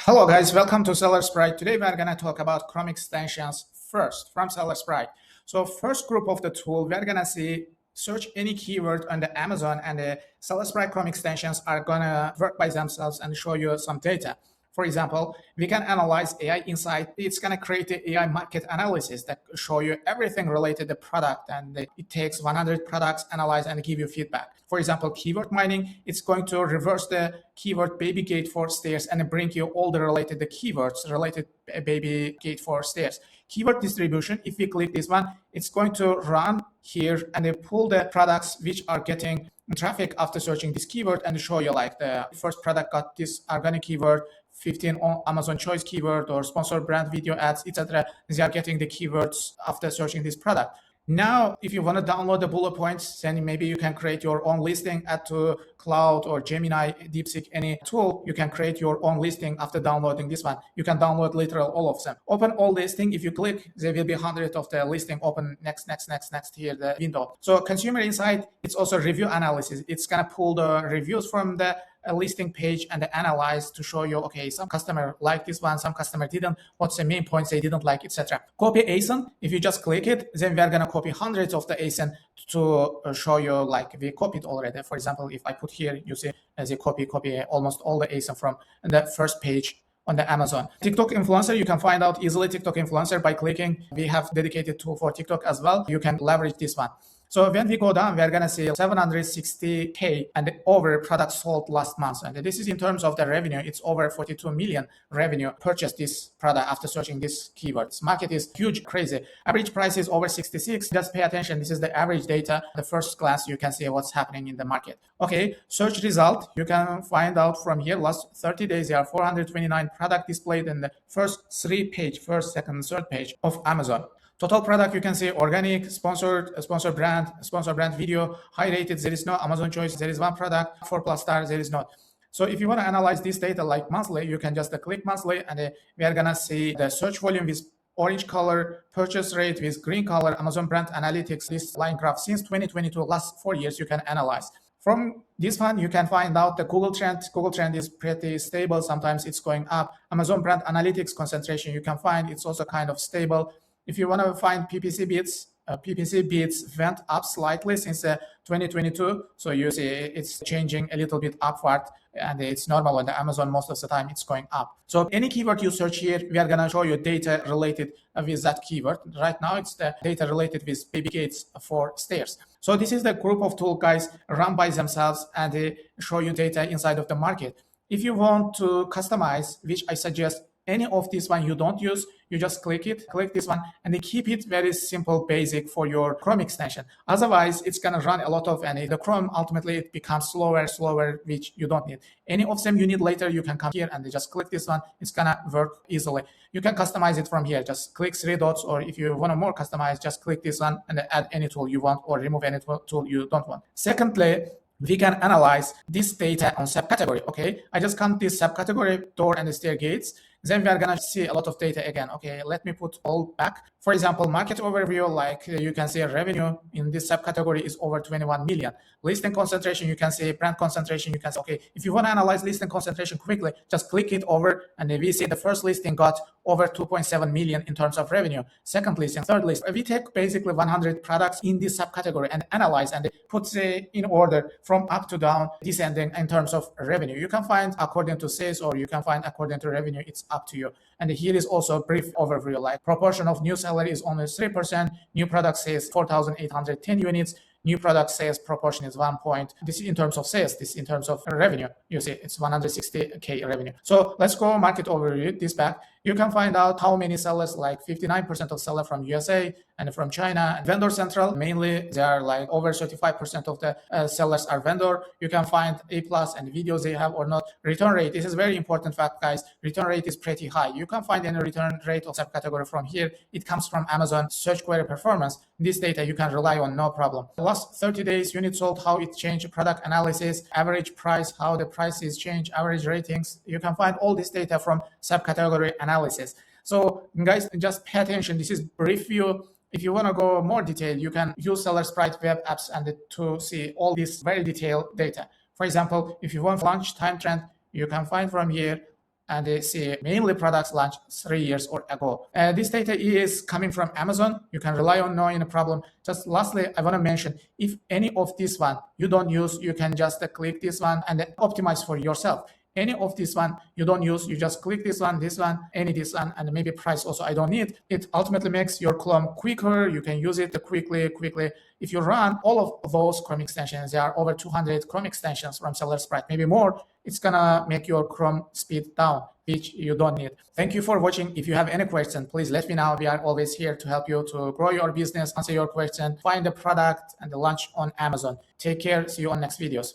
Hello guys, welcome to SellerSprite. Today we're going to talk about Chrome extensions first from SellerSprite. So first group of the tool, we're going to see search any keyword on the Amazon, and the SellerSprite Chrome extensions are going to work by themselves and show you some data. For example, we can analyze AI Insight. It's going to create an AI market analysis that show you everything related to the product, and it takes 100 products, analyze, and give you feedback. For example, keyword mining, it's going to reverse the keyword baby gate for stairs and bring you all the related keywords related baby gate for stairs. Keyword distribution, if we click this one, it's going to run here and they pull the products which are getting traffic after searching this keyword and show you like the first product got this organic keyword, 15 on Amazon choice keyword or sponsored brand video ads, etc. They are getting the keywords after searching this product. Now, if you want to download the bullet points, then maybe you can create your own listing, add to Cloud or Gemini, DeepSeek, any tool. You can create your own listing after downloading this one. You can download literal all of them. Open all listing. If you click, there will be 100 of the listing open next here, the window. So consumer insight, it's also review analysis. It's going to pull the reviews from the listing page and analyze to show you, okay, some customer liked this one, some customer didn't, what's the main points they didn't like, etc. Copy ASIN. If you just click it, then we're going to copy hundreds of the ASIN to show you like we copied already. For example, if I put here, you see as a copy almost all the ASIN from the first page on the Amazon. TikTok influencer, you can find out easily TikTok influencer by clicking. We have dedicated tool for TikTok as well. You can leverage this one. So when we go down, we're going to see 760K and over products sold last month. And this is in terms of the revenue. It's over 42 million revenue purchased this product after searching these keywords. Market is huge, crazy. Average price is over 66. Just pay attention. This is the average data. The first glance, you can see what's happening in the market. Okay, search result. You can find out from here, last 30 days, there are 429 product displayed in the first first, second, third page of Amazon. Total product, you can see organic, sponsored brand video, high rated, there is no Amazon choice, there is one product, 4+ stars, there is not. So if you want to analyze this data like monthly, you can just click monthly, and we are going to see the search volume with orange color, purchase rate with green color, Amazon brand analytics, this line graph since 2022, last 4 years, you can analyze. From this one, you can find out the Google trend. Google trend is pretty stable. Sometimes it's going up. Amazon brand analytics concentration, you can find it's also kind of stable. If you want to find PPC beats went up slightly since 2022. So you see it's changing a little bit upward, and it's normal on the Amazon. Most of the time it's going up. So any keyword you search here, we are going to show you data related with that keyword. Right now it's the data related with baby gates for stairs. So this is the group of tools, guys, run by themselves, and they show you data inside of the market. If you want to customize, which I suggest, any of this one you don't use, you just click this one, and they keep it very simple, basic for your Chrome extension. Otherwise, it's going to run a lot of, and the Chrome ultimately it becomes slower, which you don't need. Any of them you need later, you can come here and just click this one. It's going to work easily. You can customize it from here. Just click 3 dots, or if you want to more customize, just click this one and add any tool you want or remove any tool you don't want. Secondly, we can analyze this data on subcategory. Okay, I just count this subcategory, door and stair gates. Then we are going to see a lot of data again. Okay, let me put all back. For example, market overview, like you can see revenue in this subcategory is over 21 million. Listing concentration, you can see brand concentration. You can say, okay, if you want to analyze listing concentration quickly, just click it over, and we see the first listing got over 2.7 million in terms of revenue. Second listing, third list. We take basically 100 products in this subcategory and analyze and put in order from up to down, descending in terms of revenue. You can find according to sales, or you can find according to revenue. It's up to you. And here is also a brief overview, like proportion of new seller is only 3%, new product sales 4,810 units, new product sales proportion is 1 point. This is in terms of sales, this is in terms of revenue. You see it's 160K revenue. So let's go market overview, this back. You can find out how many sellers, like 59% of sellers from USA and from China. And vendor central, mainly they are like over 35% of the sellers are vendor. You can find A+ and videos they have or not. Return rate, this is very important fact, guys. Return rate is pretty high. You can find any return rate of subcategory from here. It comes from Amazon search query performance. This data you can rely on, no problem. Last 30 days, units sold, how it changed, product analysis, average price, how the prices change, average ratings. You can find all this data from subcategory analysis. So guys, just pay attention. This is brief view. If you want to go more detailed, you can use SellerSprite web apps and to see all this very detailed data. For example, if you want lunch time trend, you can find from here and they see mainly products launched 3 years or ago. This data is coming from Amazon. You can rely on knowing the problem. Just lastly, I want to mention, if any of this one you don't use, you can just click this one and optimize for yourself. Any of this one you don't use, you just click this one, any this one, and maybe price also I don't need. It ultimately makes your Chrome quicker. You can use it quickly. If you run all of those Chrome extensions, there are over 200 Chrome extensions from SellerSprite, maybe more, it's gonna make your Chrome speed down, which you don't need. Thank you for watching. If you have any question, please let me know. We are always here to help you to grow your business, answer your question, find the product and the launch on Amazon. Take care. See you on next videos.